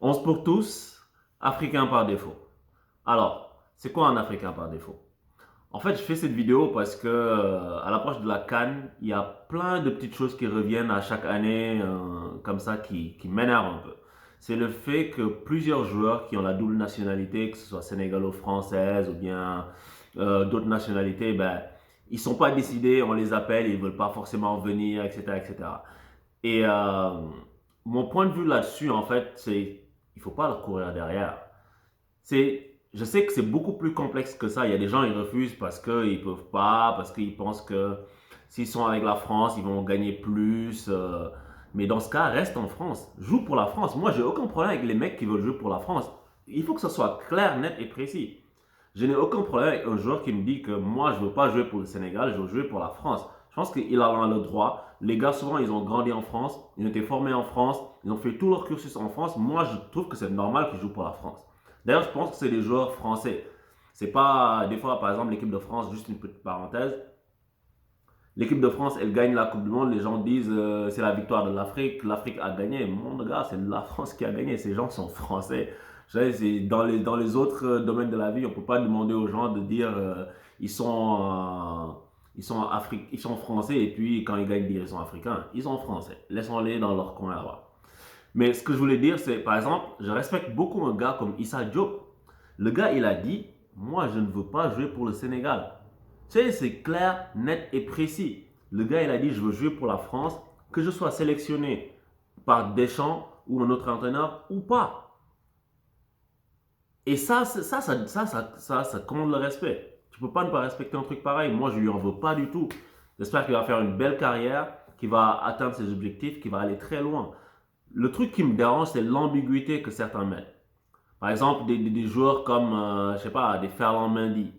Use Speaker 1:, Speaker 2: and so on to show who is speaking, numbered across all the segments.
Speaker 1: 11 pour tous, Africain par défaut. Alors, c'est quoi un Africain par défaut? En fait, je fais cette vidéo parce que à l'approche de la CAN, il y a plein de petites choses qui reviennent à chaque année, comme ça, qui m'énervent un peu. C'est le fait que plusieurs joueurs qui ont la double nationalité, que ce soit sénégalo-française ou bien d'autres nationalités, ben, ils sont pas décidés, on les appelle, ils veulent pas forcément venir, etc., etc. Et mon point de vue là-dessus, en fait, c'est il faut pas leur courir derrière. Je sais que c'est beaucoup plus complexe que ça. Il y a des gens, ils refusent parce qu'ils peuvent pas, parce qu'ils pensent que s'ils sont avec la France, ils vont gagner plus. Mais dans ce cas, reste en France. Joue pour la France. Moi, j'ai aucun problème avec les mecs qui veulent jouer pour la France. Il faut que ce soit clair, net et précis. Je n'ai aucun problème avec un joueur qui me dit que moi, je ne veux pas jouer pour le Sénégal, je veux jouer pour la France. Je pense qu'il a le droit. Les gars, souvent, ils ont grandi en France, ils ont été formés en France, ils ont fait tout leur cursus en France. Moi, je trouve que c'est normal qu'ils jouent pour la France. D'ailleurs, je pense que c'est des joueurs français. C'est pas, des fois, par exemple, l'équipe de France, juste une petite parenthèse. L'équipe de France, elle gagne la Coupe du Monde. Les gens disent c'est la victoire de l'Afrique. L'Afrique a gagné. Mon gars, c'est la France qui a gagné. Ces gens sont français. Dans les autres domaines de la vie, on ne peut pas demander aux gens de dire ils sont, ils sont français et puis quand ils gagnent, dire ils sont africains. Ils sont français. Laissons-les dans leur coin là-bas. Mais ce que je voulais dire, c'est par exemple, je respecte beaucoup un gars comme Issa Diop. Le gars, il a dit moi, je ne veux pas jouer pour le Sénégal. Tu sais, c'est clair, net et précis. Le gars, il a dit, je veux jouer pour la France, que je sois sélectionné par Deschamps ou un autre entraîneur ou pas. Et ça commande le respect. Tu peux pas ne pas respecter un truc pareil. Moi, je lui en veux pas du tout. J'espère qu'il va faire une belle carrière, qu'il va atteindre ses objectifs, qu'il va aller très loin. Le truc qui me dérange, c'est l'ambiguïté que certains mettent. Par exemple, des joueurs comme, je sais pas, des Ferland Mendy.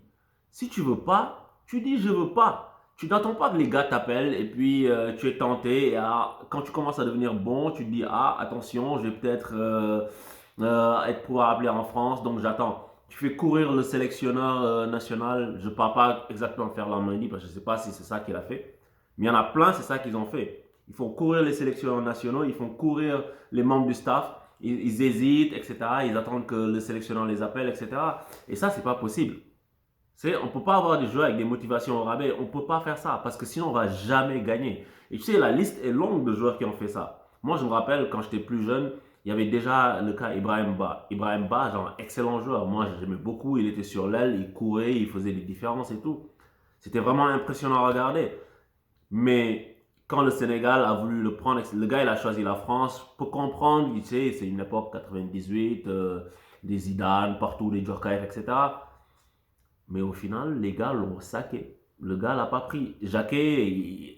Speaker 1: Si tu veux pas, tu dis je veux pas. Tu n'attends pas que les gars t'appellent et puis tu es tenté. Et quand tu commences à devenir bon, tu te dis ah attention, je vais peut-être être pouvoir appeler en France, donc j'attends. Tu fais courir le sélectionneur national. Je ne parle pas exactement de Ferland Mendy parce que je ne sais pas si c'est ça qu'il a fait. Mais il y en a plein, c'est ça qu'ils ont fait. Ils font courir les sélectionneurs nationaux, ils font courir les membres du staff, ils hésitent, etc. Ils attendent que le sélectionneur les appelle, etc. Et ça, c'est pas possible. On ne peut pas avoir des joueurs avec des motivations au rabais. On ne peut pas faire ça parce que sinon on va jamais gagner. Et tu sais, la liste est longue de joueurs qui ont fait ça. Moi, je me rappelle quand j'étais plus jeune, il y avait déjà le cas Ibrahim Ba. Ibrahim Ba, genre excellent joueur. Moi, j'aimais beaucoup. Il était sur l'aile, il courait, il faisait des différences et tout. C'était vraiment impressionnant à regarder. Mais quand le Sénégal a voulu le prendre, le gars il a choisi la France. Pour comprendre, tu sais, c'est une époque 98, des Zidane, partout, les Djorkaeff, etc. Mais au final, les gars l'ont saqué. Le gars l'a pas pris. Jacquet,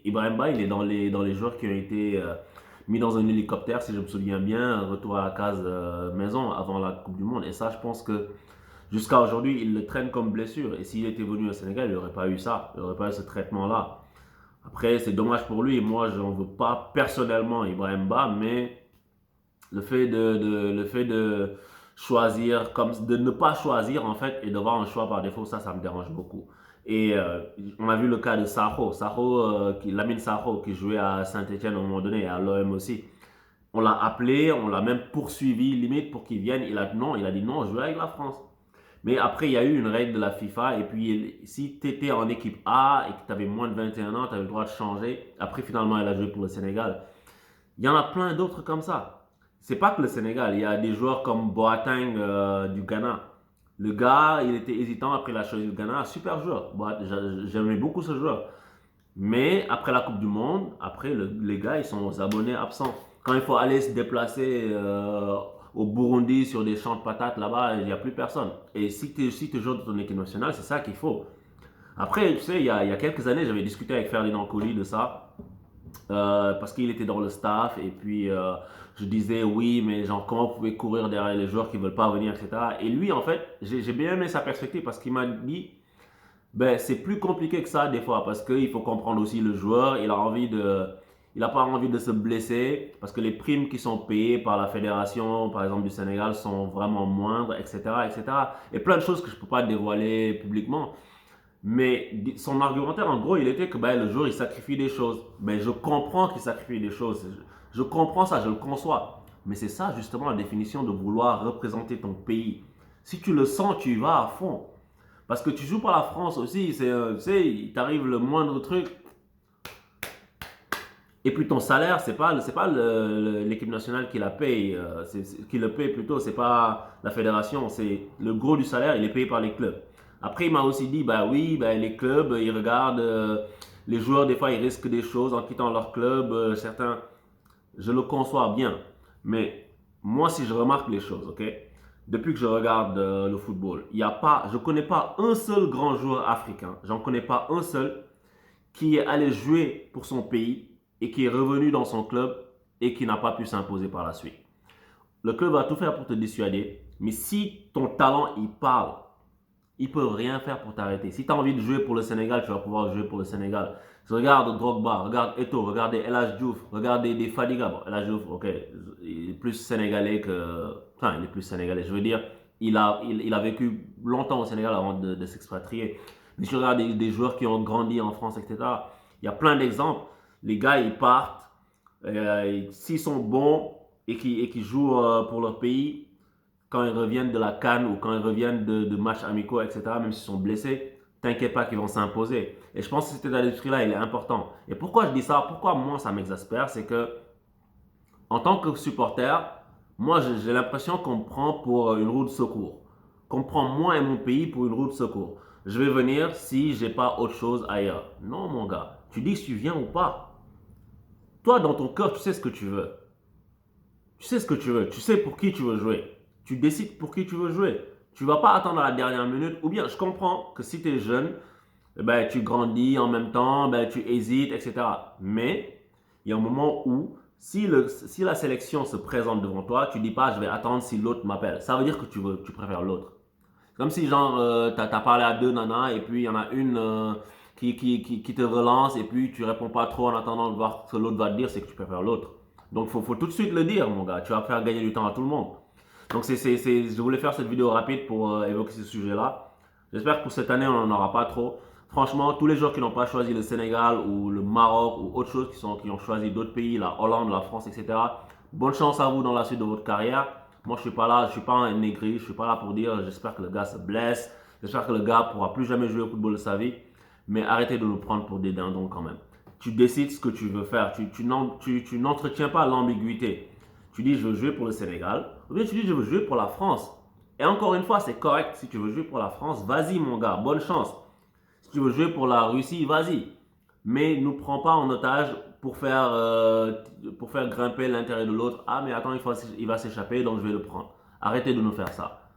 Speaker 1: Ibrahim Ba, il est dans les joueurs qui ont été mis dans un hélicoptère, si je me souviens bien, retour à la case maison avant la Coupe du Monde. Et ça, je pense que jusqu'à aujourd'hui, il le traîne comme blessure. Et s'il était venu au Sénégal, il n'aurait pas eu ça. Il n'aurait pas eu ce traitement-là. Après, c'est dommage pour lui. Moi, je n'en veux pas personnellement Ibrahim Ba, mais le fait de choisir, comme de ne pas choisir en fait et d'avoir un choix par défaut, ça me dérange beaucoup. Et on a vu le cas de Sakho, Lamine Sakho qui jouait à Saint-Etienne à un moment donné et à l'OM aussi. On l'a appelé, on l'a même poursuivi limite pour qu'il vienne. Il a dit non, je veux avec la France. Mais après, il y a eu une règle de la FIFA. Et puis, si tu étais en équipe A et que tu avais moins de 21 ans, tu avais le droit de changer. Après, finalement, elle a joué pour le Sénégal. Il y en a plein d'autres comme ça. C'est pas que le Sénégal. Il y a des joueurs comme Boateng du Ghana. Le gars, il était hésitant. Après, il a choisi le Ghana. Super joueur. J'aimais beaucoup ce joueur. Mais après la Coupe du Monde, après, les gars, ils sont aux abonnés absents. Quand il faut aller se déplacer au Burundi sur des champs de patates, là-bas, il n'y a plus personne. Et si tu joues dans ton équipe nationale, c'est ça qu'il faut. Après, tu sais, il y a quelques années, j'avais discuté avec Ferdinand Coly de ça. Parce qu'il était dans le staff et puis je disais oui mais genre comment vous pouvez courir derrière les joueurs qui veulent pas venir, etc. Et lui en fait j'ai bien aimé sa perspective parce qu'il m'a dit ben c'est plus compliqué que ça des fois parce qu'il faut comprendre aussi le joueur, il a pas envie de se blesser parce que les primes qui sont payées par la fédération par exemple du Sénégal sont vraiment moindres, etc., etc. Et plein de choses que je peux pas dévoiler publiquement. Mais son argumentaire, en gros, il était que ben, le joueur, il sacrifie des choses. Mais je comprends qu'il sacrifie des choses. Je comprends ça, je le conçois. Mais c'est ça justement la définition de vouloir représenter ton pays. Si tu le sens, tu y vas à fond. Parce que tu joues pour la France aussi, tu sais, il t'arrive le moindre truc. Et puis ton salaire, c'est pas l'équipe nationale qui la paye, qui le paye plutôt, c'est pas la fédération, c'est le gros du salaire, il est payé par les clubs. Après, il m'a aussi dit, bah oui, bah, les clubs, ils regardent, les joueurs, des fois, ils risquent des choses en quittant leur club, certains, je le conçois bien. Mais moi, si je remarque les choses, ok, depuis que je regarde le football, je connais pas un seul grand joueur africain, j'en connais pas un seul qui est allé jouer pour son pays et qui est revenu dans son club et qui n'a pas pu s'imposer par la suite. Le club va tout faire pour te dissuader, mais si ton talent il parle, ils peuvent rien faire pour t'arrêter. Si tu as envie de jouer pour le Sénégal, tu vas pouvoir jouer pour le Sénégal. Je regarde Drogba, regarde Eto'o, regardez El Hadji Diouf, regardez des Fadiga. Bon, El Hadji Diouf, ok, il est plus sénégalais que... Enfin, il est plus sénégalais, je veux dire, il a vécu longtemps au Sénégal avant de s'expatrier. Mais si tu regardes des joueurs qui ont grandi en France, etc., il y a plein d'exemples. Les gars, ils partent, s'ils sont bons et qui jouent pour leur pays, quand ils reviennent de la CAN ou quand ils reviennent de matchs amicaux, etc., même s'ils sont blessés, t'inquiète pas qu'ils vont s'imposer. Et je pense que cet état d'esprit-là, il est important. Et pourquoi je dis ça? Pourquoi moi, ça m'exaspère? C'est que, en tant que supporter, moi, j'ai l'impression qu'on me prend pour une roue de secours. Qu'on prend moi et mon pays pour une roue de secours. Je vais venir si j'ai pas autre chose ailleurs. Non, mon gars. Tu dis si tu viens ou pas. Toi, dans ton cœur, tu sais ce que tu veux. Tu sais ce que tu veux. Tu sais pour qui tu veux jouer. Tu décides pour qui tu veux jouer. Tu ne vas pas attendre à la dernière minute. Ou bien, je comprends que si tu es jeune, ben, tu grandis en même temps, ben, tu hésites, etc. Mais il y a un moment où, si la sélection se présente devant toi, tu ne dis pas, je vais attendre si l'autre m'appelle. Ça veut dire que tu préfères l'autre. Comme si, genre, tu as parlé à deux nanas et puis il y en a une qui te relance et puis tu réponds pas trop en attendant de voir ce que l'autre va te dire, c'est que tu préfères l'autre. Donc, faut tout de suite le dire, mon gars. Tu vas faire gagner du temps à tout le monde. Donc, je voulais faire cette vidéo rapide pour évoquer ce sujet-là. J'espère que pour cette année, on n'en aura pas trop. Franchement, tous les joueurs qui n'ont pas choisi le Sénégal ou le Maroc ou autre chose, qui ont choisi d'autres pays, la Hollande, la France, etc., bonne chance à vous dans la suite de votre carrière. Moi, je suis pas là, je suis pas un aigri, je suis pas là pour dire j'espère que le gars se blesse, j'espère que le gars pourra plus jamais jouer au football de sa vie, mais arrêtez de nous prendre pour des dindons quand même. Tu décides ce que tu veux faire, tu n'entretiens pas l'ambiguïté. Tu dis je veux jouer pour le Sénégal, ou bien tu dis je veux jouer pour la France. Et encore une fois, c'est correct, si tu veux jouer pour la France, vas-y mon gars, bonne chance. Si tu veux jouer pour la Russie, vas-y. Mais ne nous prends pas en otage pour faire grimper l'intérêt de l'autre. Ah, mais attends, il va s'échapper, donc je vais le prendre. Arrêtez de nous faire ça.